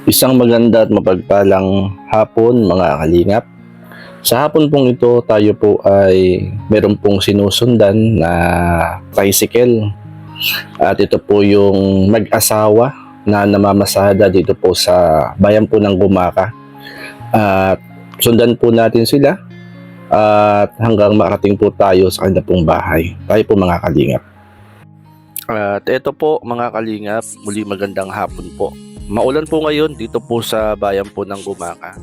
Isang maganda at mapagpalang hapon mga kalingap. Sa hapon pong ito, tayo po ay meron pong sinusundan na tricycle. At ito po yung mag-asawa na namamasada dito po sa bayan po ng Gumaka. At sundan po natin sila at hanggang makarating po tayo sa kanilang pong bahay. Tayo po mga kalingap. At ito po mga kalingap, muli magandang hapon po. Maulan po ngayon dito po sa bayan po ng Gumaka.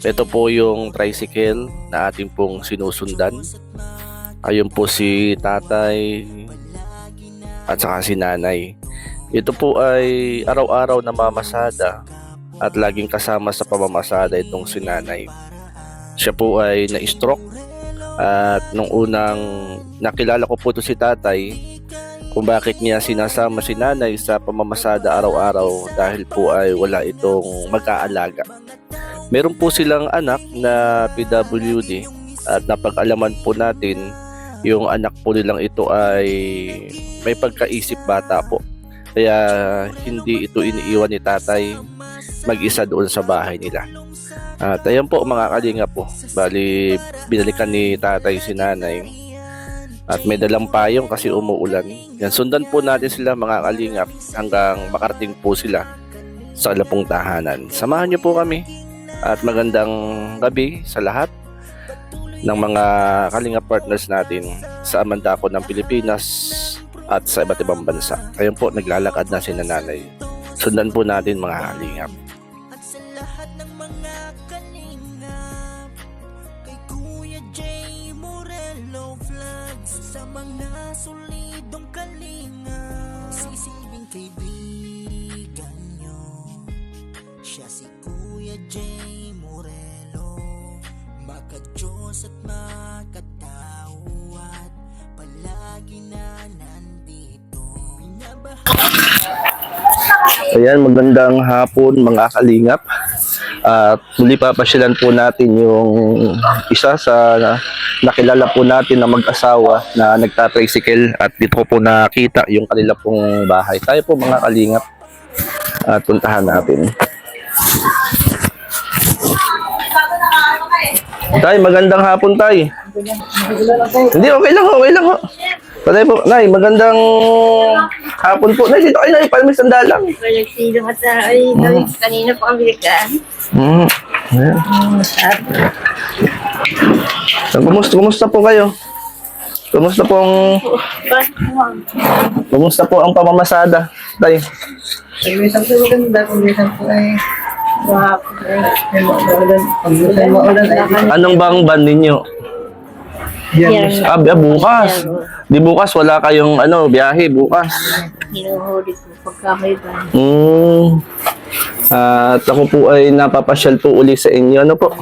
Ito po yung tricycle na ating pong sinusundan. Ayun po si tatay at saka si nanay. Ito po ay araw-araw na mamasada at laging kasama sa pamamasada itong si nanay. Siya po ay na-stroke at nung unang nakilala ko po ito si tatay, kung bakit niya sinasama si nanay sa pamamasada araw-araw dahil po ay wala itong mag-aalaga. Meron po silang anak na PWD at napag-alaman po natin yung anak po nilang ito ay may pagkaisip bata po. Kaya hindi ito iniiwan ni tatay mag-isa doon sa bahay nila. At ayan po mga kalinga po, bali binalikan ni tatay si nanay. At may dalang payong kasi umuulan. Yan, sundan po natin sila mga kalingap hanggang makarating po sila sa lapong tahanan. Samahan niyo po kami at magandang gabi sa lahat ng mga kalingap partners natin sa Amandako ng Pilipinas at sa iba't ibang bansa. Ayun po, naglalakad na si nanay. Sundan po natin mga kalingap. Sa mga solidong kalinga, sisilbing kaibigan nyo, siya si Kuya Jay Morelo. Maka-Diyos at makatawad, palagi na nandito. Ayan, magandang hapon mga kalingap. At muli papasyalan po natin yung isa sa nakilala po natin na mag-asawa na nagta-tricycle at dito po nakita yung kanila pong bahay. Tayo po mga kalingap at puntahan natin. Tay, magandang hapon tay. Hindi, okay lang ho. Patay po, Nay, magandang hapon po. Nay, dito kayo, Nay, para may sandalang. Nagsilong at kanina po kami nagkaan. Kumusta po kayo? Kumusta po ang pamamasada, Tay? Pag-isang po maganda, pag-isang po ay maulan ay Anong bang ban ninyo? Biyernes. Bukas. Di bukas, wala kayong biyahe bukas. Hinuhuli ko pagka may ban. At ako po ay napapasyal po uli sa inyo. Ano po?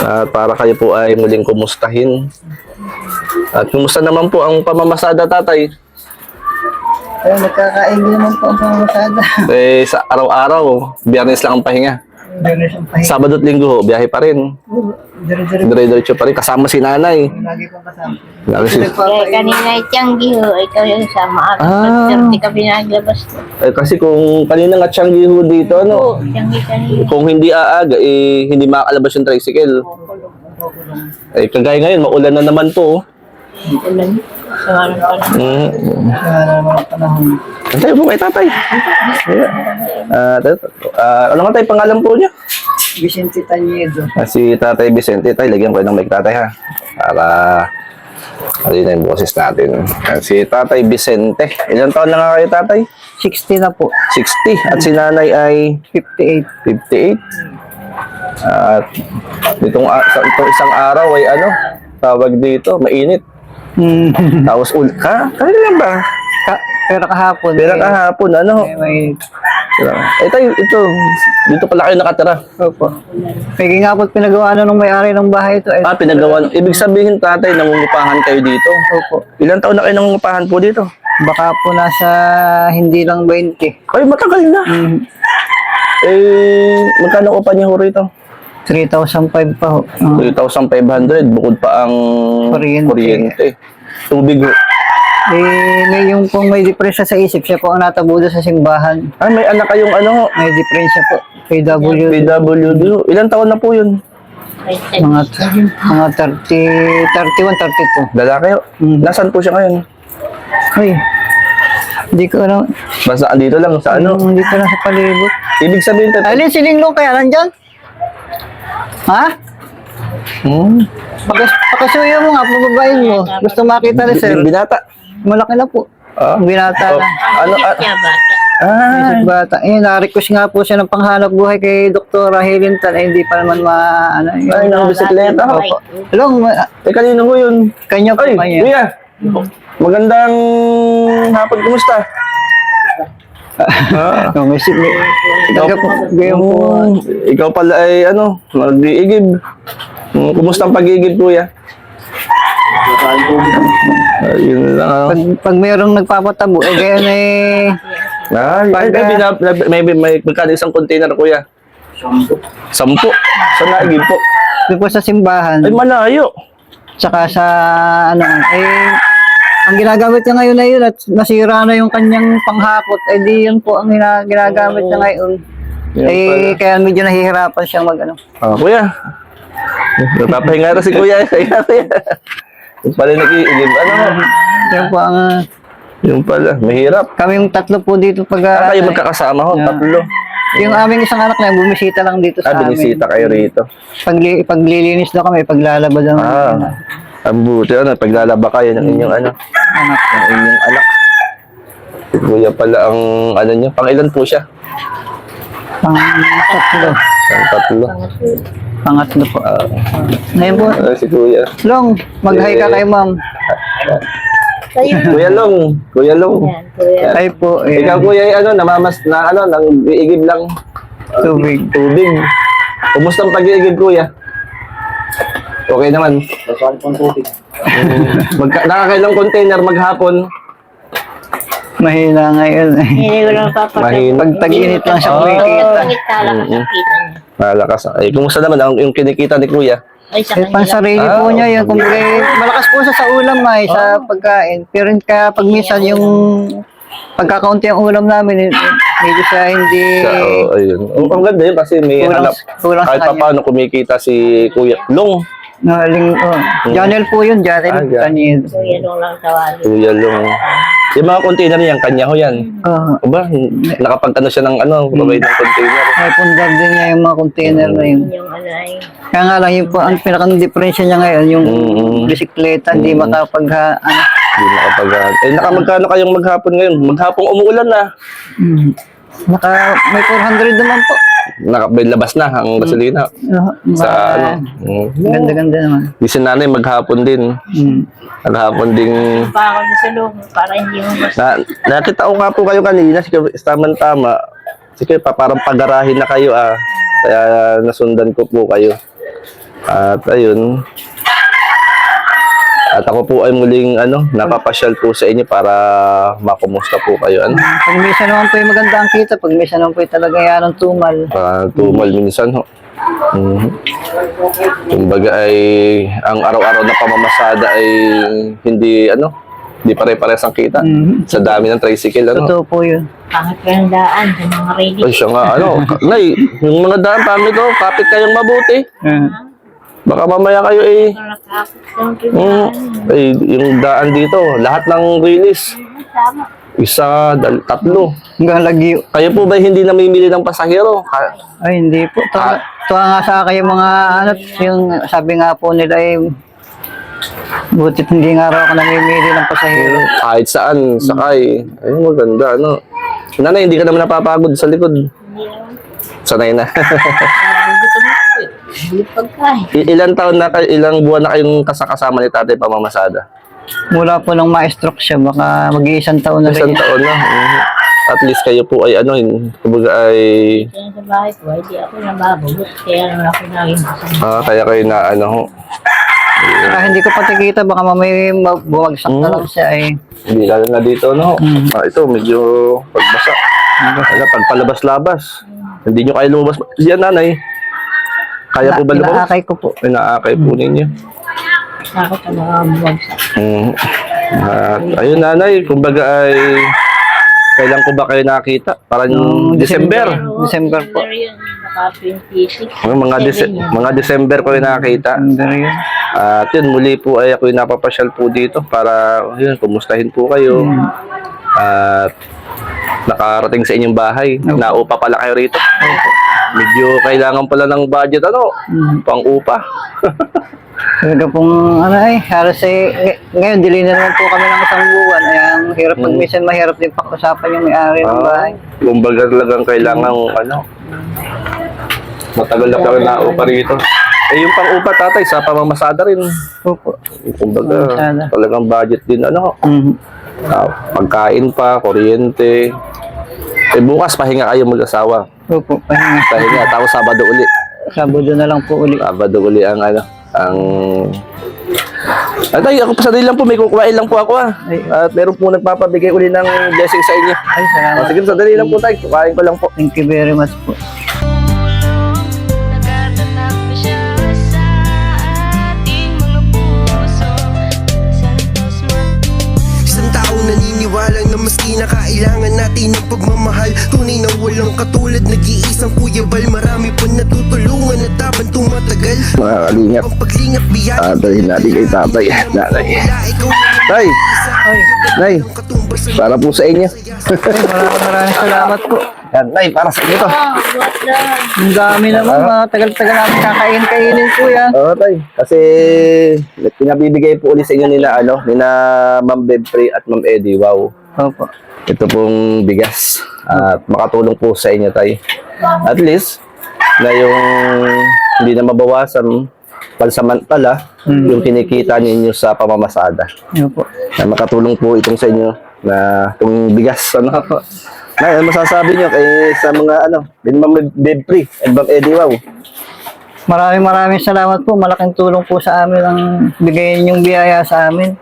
At para kayo po ay muling kumustahin. At kumusta naman po ang pamamasada, tatay? Kaya nagkakain din naman po ang pamamasada. Sa araw-araw, Biyernes lang ang pahinga. Biyernes ang pahinga. Sabado at Linggo, biyahe pa rin. Dire-dire Dire-diretso pa rin. Kasama si nanay. lagi pong kasama. Lagi si... Kaya kanina ay tiyanggi ho, ikaw yung sama. Pag-30 ka pinaglabas ko. kasi kung kanina nga tiyanggi ho dito, Tiyanggi kanina. kung hindi aaga, hindi makakalabas yung tricycle. Kagaya ngayon, maulan na naman po. Ulan. Sama ng panahon. Naman panahon. Antay po kay tatay. Ano nga tayo pangalan po niya? Vicente Tañedo. Si Tatay Vicente, tayo lagyan ko ng mic tatay ha. Para alin yung boses natin. Si Tatay Vicente. Ilang taon na nga kayo tatay? 60 na po. 60. At si nanay ay 58. 58. At itong isang araw ay tawag dito, mainit. Tapos kanina lang ba? Pero kahapon. Pero kahapon, May tayo, dito pala kayo nakatira. Opo. May nga po pinagawa nung may-ari ng bahay ito. Pinagawa. Ibig sabihin tatay, nangungupahan kayo dito. Opo. Ilang taon na kayo nangungupahan po dito? Baka po nasa hindi lang 20. Ay, matagal na. Magkano upa niyo ho rito? 3,500 pa ho. 3,500 bukod pa ang Kuryente. kuryente. Tubig ho. Yung pong may depresya sa isip, siya po ang natabudo sa simbahan. Ah, may anak kayong ano, May depresya po. PW. PWD. Ilang taon na po yun? Mga 31, 32. Lalaki. Nasaan po siya ngayon? Ay, hindi ko alam. Basta andito lang sa ano. Hindi ko lang sa palibot. Ibig sabihin, Alin, si Linglong kaya nandyan? Ha? Pakasuyo mo nga, pababain mo. Gusto makita ni sir. Binata. Malaki na po. Ah. Binata Oh, na. ano? Siya bata. Ah, Bata. Na-request nga po siya ng panghanap buhay kay Dr. Helen Tan. Hindi pa naman ay, nakabisikleta. Opo. Long, Kanino po yun? kanya po Ay, kanya. kuya. Magandang hapon. Kumusta? Ikaw po, gayon po. Ikaw pala ay ano, mag-iigib. Kumusta ang pag-iigib, kuya? Yun lang. Pag mayroong nagpapatabo, gayon May magkano isang container, kuya? 10. Saan naigib po? doon po sa simbahan. Ay, malayo. Tsaka sa ang ginagamit niya ngayon na yun at nasira na yung kanyang panghakot, di yun po ang ginagamit niya ngayon. Yan Kaya medyo nahihirapan siyang Kuya. Napapahinga na si kuya. Yung pala nag-iigib. Yan po ang Yung pala, mahirap. kaming tatlo po dito pag Kayo magkakasama ho, Yeah. tatlo. yung aming isang anak na bumisita lang dito sa amin. Binisita kayo rito. Paglilinis daw kami, paglalaba daw kami. Ang buti, paglalaba kayo ng inyong anak. ng inyong anak. Si kuya pala ang niya. Pang-ilan po siya? Tatlo. Ang tatlo. Pangatlo po. Ngayon po, Si kuya. Long, mag-hi ka kay ma'am. Kuya Long. Kuya Long. Yan, kuya. Hi po. Ikaw kuya ay namamas na nang iigib lang Tubig. tubig. Kumusta ang pag-iigib kuya? Okay naman. Nakakailang container maghapon. Mahina ngayon. Hindi ko lang papatay. Mahina. Pag tag-init lang siya kumikita. Pangit lang ang nakita niya. Malakas. Ay, kumusta naman yung kinikita ni kuya? Ay, sa Eh, kanya. pansarili po niya yun. Kung malakas po siya sa ulam sa pagkain. Pero kaya pag minsan yung pagkakaunti ang ulam namin, medyo siya hindi Ayun. Ang ganda yun kasi may Kulang- hanap. kulang sa Kahit kanya. paano kumikita si Kuya Long. Janel po yun, Janel. Janel. Kuya nung lang tawagin. Kuya Long. Yung mga container niyan, kanya ho yan. Aba, nakapagkano siya ng provide ng container. May pundar din niya yung mga container na yun. Yung ano ay. Kaya nga lang, yun po, ang pinaka-differensya niya ngayon, yung bisikleta, hindi makapag, Hindi nakapag... Nakamagkano kayong maghapon ngayon? Maghapong umuulan na. may 400 naman po. May labas na ang gasolina. Sa Ganda-ganda naman. Di si nanay maghapon din. Maghapon ding... Pa ako na sa loob para hindi mo basta. Nakita ko nga po kayo kanina, tama-tama. Sige, parang pagarahin na kayo Kaya nasundan ko po kayo. At ayun. At ako po ay muling napapasyal po sa inyo para makumusta po kayo. Pag minsan naman po yung maganda ang kita, pag minsan naman po yung talaga yan ang tumal. Tumal minsan ho. Kumbaga ay ang araw-araw na pamamasada ay hindi pare-pares ang kita sa dami ng tricycle Totoo po yun. Pangit ko yung daan sa mga ready. Ay siya nga Nay, yung mga daan pangit kapit kayong mabuti. Baka mamaya kayo Nakakot lang yung daan dito, lahat ng release. Tama. Isa, tatlo. Hanggang lagyo. Kayo po ba hindi namimili ng pasahero? Ay, hindi po. Tuwa nga sa akin yung mga yung sabi nga po nila butit hindi nga raw ako namimili ng pasahero. Kahit saan, sakay. Ayun, maganda, Nanay, hindi ka naman napapagod sa likod. Sanay na. Gusto mo po eh. Hindi pagkain. Ilang buwan na kayong kasama ni tatay pamamasada? Mula po nang ma-stroke siya, baka mag-iisang taon na Isang rin. taon na. At least kayo po ay kumbaga ay Kaya sa bahay ko, hindi ako nababagot. Kaya naman ako naging kasama. kaya kayo na Hindi ko pati kita, baka mamay bumagsak na lang siya hindi lalo na dito ito medyo pagbasa. Pagpalabas-labas. Hindi nyo kayo lumabas. Yan nanay. Kaya po ba lumabas? Inaakay ko po. Inaakay po ninyo. Takot ang mga bumagsak. At ayun nanay, kumbaga ay kailan ko ba kayo nakita? Parang December. December po. Yun, baka 26. Mga December ko yung nakita. December yun. At yun, muli po ay ako yung napapasyal po dito para yun, kumustahin po kayo. At nakarating sa inyong bahay. Naupa pala kayo rito. Medyo kailangan pala ng budget, pang-upa. Talaga pong halos ngayon dili na naman po kami ng isang buwan. Ay ang hirap pag minsan mahirap din pakusapan yung may-ari ng bahay. Kumbaga talagang kailangan, matagal na pala naupa rito. Eh, yung pang-upa, tatay, sa pamamasada rin. Opo. Kumbaga, Pamamasada. talagang budget din, pagkain pa, kuryente. Eh, bukas, pahinga kayo mag-asawa. Opo, pahinga. Pahinga, tapos Sabado uli. Sabado na lang po uli. Sabado uli ang Atay, ako pa sa lang po, may kukuhain lang po ako Ay. At meron po nagpapabigay uli ng blessing sa inyo. Ay, salamat. Sige, sandali lang po tayo, kukuhain ko lang po. Thank you very much po. Nagaganap na siya sa ating mga puso. Santos Martin. Isang tao naniniwala na maski na kailangan natin ng pagmamahal. Tunay na walang katulad, nag-iisang Kuya Bal. Marami pa natutulungan at habang tumatagal Mga kalingap, ang paglingap biyak. dalhin natin kay tatay, nanay. Tay, nay, para po sa inyo. Maraming salamat po. Yan, nay, para sa inyo to. Buhat lang. Ang dami naman, matagal-tagal namin kakain-kainin po yan. Oo, tay. Kasi pinabibigay po ulit sa inyo nila, nila Ma'am Bebfrey at Ma'am Eddie. Wow. Opo. Ito pong bigas. At makatulong po sa inyo, tay. At least, na yung hindi na mabawasan pansamantala yung kinikita ninyo sa pamamasada. Opo. Na makatulong po itong sa inyo na itong bigas. Na, ano masasabi nyo kay sa mga din Ma'am Bebfrey and Ma'am Eddie? Wow. Maraming salamat po. Malaking tulong po sa amin ang bigayin yung biyaya sa amin.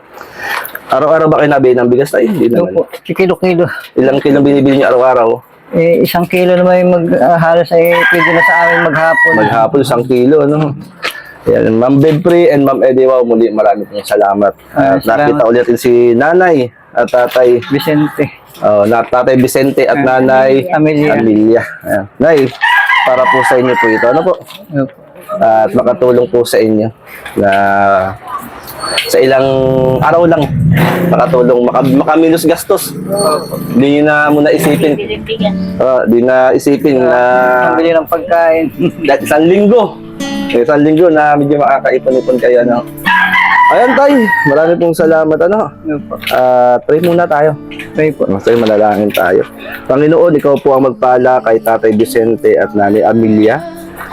Araw-araw ba kayo nabili ng bigas tayo? Hindi naman. Opo. Kilo-kilo. Ilang kilo binibili nyo araw-araw? Isang kilo naman yung halos pwede na sa amin maghapon. Maghapon, 1 kilo, Yan, Ma'am Bebfrey and Ma'am Eddie, wow, muli marami pong salamat. At Salamat. nakita ulit si Nanay at Tatay, Vicente. Tatay Vicente at Nanay Amelia. Ayan. Nay, para po sa inyo po ito. Ano po? Opo. At makatulong po sa inyo na sa ilang araw lang makatulong, makaminos gastos. Hindi nyo na muna isipin. Pilipigas. Di na isipin na Pambili ng pagkain. dahil isang linggo na medyo makakaipon-ipon kayo, Ayan, tay, marami pong salamat, Opo. Pray muna tayo. Pray po. Masaya manalangin tayo. Panginoon, ikaw po ang magpala kay Tatay Vicente at Nanay Amelia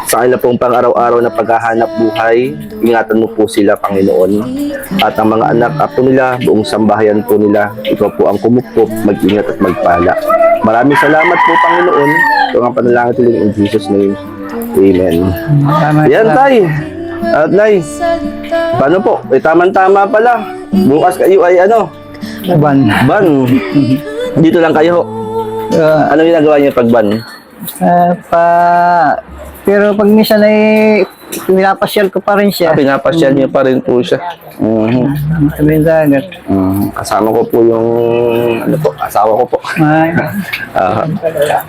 sa kanila pong pang-araw-araw na paghahanap buhay. Ingatan mo po sila, Panginoon. At ang mga anak apo nila, buong sambahayan po nila, ikaw po ang kumupop, mag-ingat at magpala. Maraming salamat po, Panginoon. Ito ang panalangin tuloy in Jesus' name. Amen. Yan, tay. At nay, paano po? Tamang-tama pala. Bukas kayo ay Ban. ban. Dito lang kayo. Ano ginagawa niyo pag ban? Pero pag minsan pinapasyal ko pa rin siya. Pinapasyal niyo pa rin po siya. Sabi ng dagat. Kasama ko po yung asawa ko po. Ay,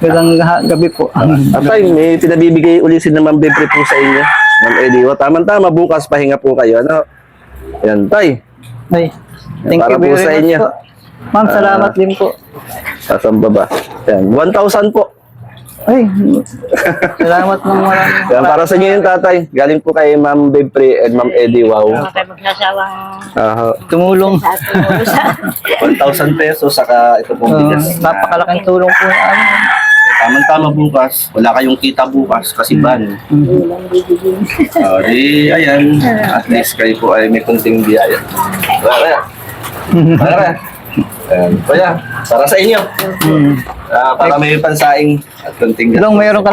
Magandang gabi po. Atay, may pinabibigay ulit si Ma'am Bebfrey po sa inyo. Ma'am Eddie, tama-tama, bukas pahinga po kayo. Yan, tay. Ay, thank Para you po very sa much inyo. po. Ma'am, salamat din po. Sasamba ba? Yan, 1,000 po. Ay, salamat ng maraming. Yan, para sa inyo yung tatay. Galing po kay Ma'am Bebfrey and Ma'am Eddie, wow. Huwag kayo magsasawang Tumulong. sa ating usa. 1,000 pesos, saka ito pong bigas. Napakalaking tulong po na amin. Tamang-tama bukas. Wala kayong kita bukas kasi ban. Ayan. At least kayo po ay may kunting biyaya. Para. Ayan. Kaya, para sa inyo. Para may pansaing at kunting gastos. Long, mayroon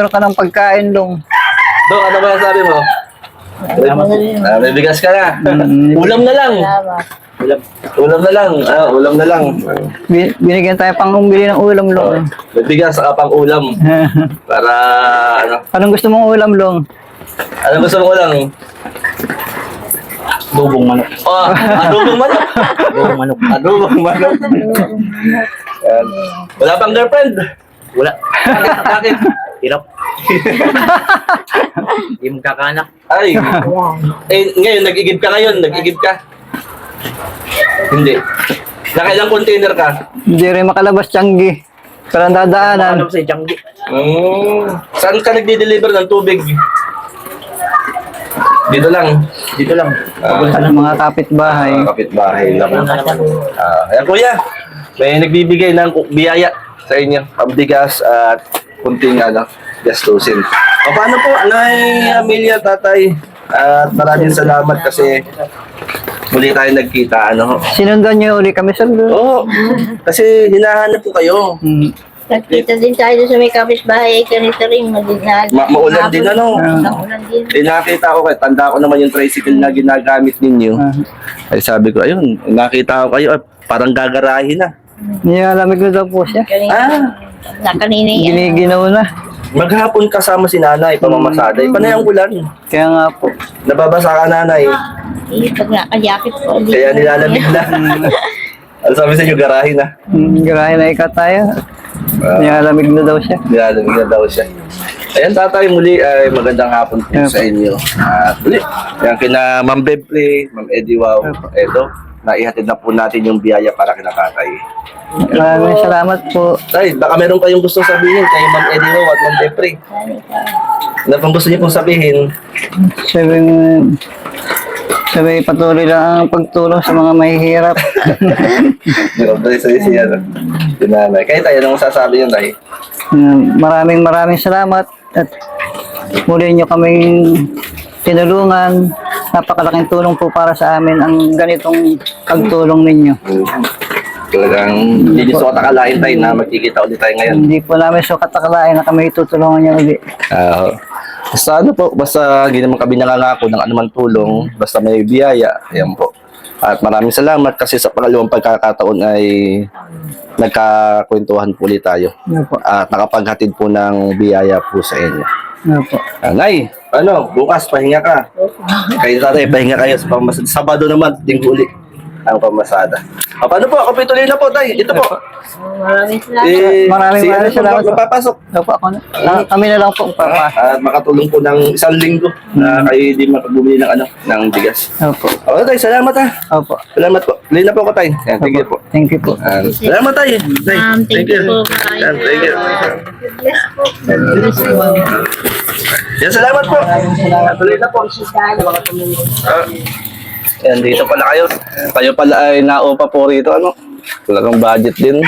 ka ng pagkain, Long. Dong, ano ba sabi mo? May bigas ka na. Ulam na lang. Salamat. Ulam na lang. Ulam na lang. Binigyan tayo pang bumili ng ulam, Long. May bigas saka pang ulam. Para, Anong gusto mong ulam, Long? ano gusto mo ulam? Dubong manok. Oh, adobong manok. Dubong manok. Adobong manok. Yan. Wala pang girlfriend. Wala. Bakit? Hirap. Hindi mo kakanak. Ay. Ngayon, nag-igib ka ngayon. Nag-igib ka. Hindi. Nakailang container ka? Hindi rin makalabas tiyanggi. Pero ang dadaanan. Ano sa Tianggi? Saan ka nagdi-deliver ng tubig? Dito lang. Dito lang. Sa mga kapitbahay. Kapitbahay lang. Ayan kuya, may nagbibigay ng biyaya sa inyo. Pambigas at kunting gastusin. O paano po, Nay Amelia, Tatay? At maraming salamat kasi muli tayo nagkita. Sinundan niyo uli kami sa Oo, kasi hinahanap ko kayo. Nagkita din tayo sa may kapitbahay, ganito rin, Maulan din, Maulan din. Nakita ko kayo, tanda ko naman yung tricycle na ginagamit ninyo. Ay sabi ko, ayun, nakita ko kayo, parang gagarahin na. Nilalamig na daw po siya. Kanina yan. Giniginaw na. Maghapon kasama si nanay, pamamasada. Panay ang ulan. Kaya nga po. Nababasa ka nanay. Pag nakajakit ko. Kaya nilalamig na. Ano sabi sa inyo, garahin na. Garahe na ikat tayo. Nilalamig na daw siya. Nilalamig na daw siya. Ayan tatay, muli ay magandang hapon po sa inyo. At muli, yan kina Ma'am Bebri, Ma'am Eddie Wow, eto, naihatid na po natin yung biyaya para kina tatay. Maraming salamat po. Tay, baka meron kayong gustong sabihin kay Ma'am Eddie Wow at Ma'am Bebri. Ano pang gusto niyo pong sabihin? Sabi patuloy lang ang pagtulong sa mga mahihirap. Meron tayo sa siya. Tinanay. Kaya tayo, anong sasabi yun tayo? Maraming salamat at muli nyo kaming tinulungan. Napakalaking tulong po para sa amin ang ganitong pagtulong ninyo. Talagang hindi nyo sukat akalain tayo na magkikita ulit tayo ngayon. Hindi po namin sukat akalain na kami tutulungan niyo ulit. Basta ano po, basta hindi naman kami nangangako ng anumang tulong, basta may biyaya, ayan po. At maraming salamat kasi sa pangalawang pagkakataon ay nagkakwentuhan po ulit tayo. Opo. At nakapaghatid po ng biyaya po sa inyo. Opo. Nay, bukas pahinga ka. Kayo tatay, pahinga kayo sa pamamasada. Sabado naman, linggo ulit ang pamasada. Paano po? Ako pituloy na po, tay. Ito po. Maraming salamat. Maraming salamat po. Magpapasok. Opo, ako na. Kami na lang po papasok. At makatulong po ng isang linggo na kayo di makabumili ng bigas. Opo. O, tay, salamat ha. Opo. Salamat po. Tuloy na po ako, tay. Yan, thank you po. Thank you po. Salamat, tay. Tay, Thank you po. Yan, thank you. Bless po. Yan, salamat po. Tuloy na po. Yan, dito pala kayo. Kayo pala ay naupa po rito, Talagang budget din.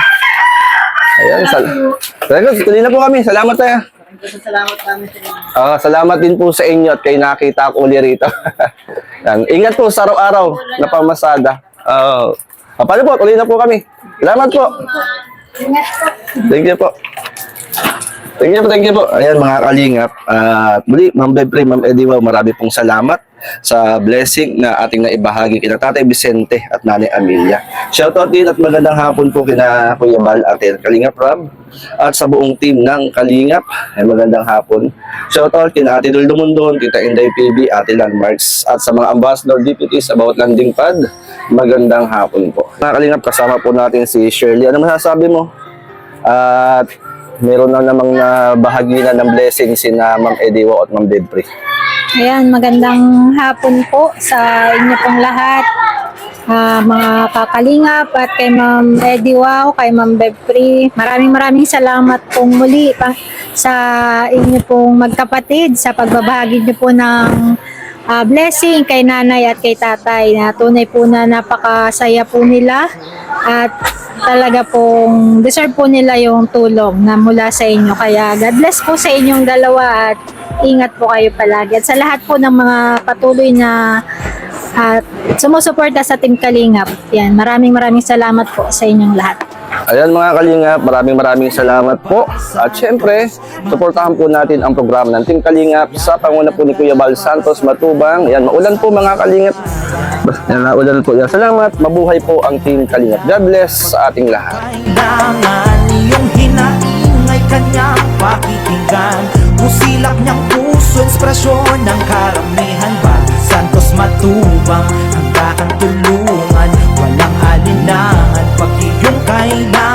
Ayan, talagang tuloy na po kami. Salamat tayo. Salamat kami sa inyo. Salamat din po sa inyo at kayo nakita ko uli rito. Yan. Ingat po sa araw-araw na pamasada. Paano po? Tuloy na po kami. Salamat po. Thank you po. Thank you po. Ayan mga kalingap. At muli, Ma'am Bebri, Ma'am Eddie Wow, marami pong salamat sa blessing na ating naibahagi kina Tatay Vicente at Nanay Amelia. Shoutout din at magandang hapon po kina Kuya Bal at Kalingap Rob at sa buong team ng Kalingap. Ay magandang hapon. Shoutout kina Ate Duldo Mundon, Tita Inday PB, Ate Landmarks at sa mga ambassador deputies about landing pad. Magandang hapon po. Mga Kalingap, kasama po natin si Shirley. Ano masasabi mo? At meron na namang bahagi na ng blessing si na Ma'am Eddie Wow at Ma'am Bebri. Ayan, magandang hapon po sa inyo pong lahat, mga kakalingap at kay Ma'am Eddie Wow, kay Ma'am Bebri. Maraming salamat pong muli sa inyo pong magkapatid sa pagbabahagi niyo po ng blessing kay nanay at kay tatay na tunay po na napakasaya po nila at talaga pong deserve po nila yung tulong na mula sa inyo. Kaya God bless po sa inyong dalawa at ingat po kayo palagi. At sa lahat po ng mga patuloy na sumusuporta sa Team Kalingap. Yan, maraming salamat po sa inyong lahat. Ayan mga Kalingap, maraming salamat po. At syempre, suportahan po natin ang programa ng Team Kalingap sa panguna po ni Kuya Bal Santos Matubang. Ayan, maulan po mga Kalingap. Maulan po yan. Salamat, mabuhay po ang Team Kalingap. God bless sa ating lahat. Kailangan iyong hinaing ay kanyang pakikinggan. Musilak niyang puso, ekspresyon ng karamihan. Bal Santos Matubang. isang tulungan. Walang alinlangan pag iyong kailangan.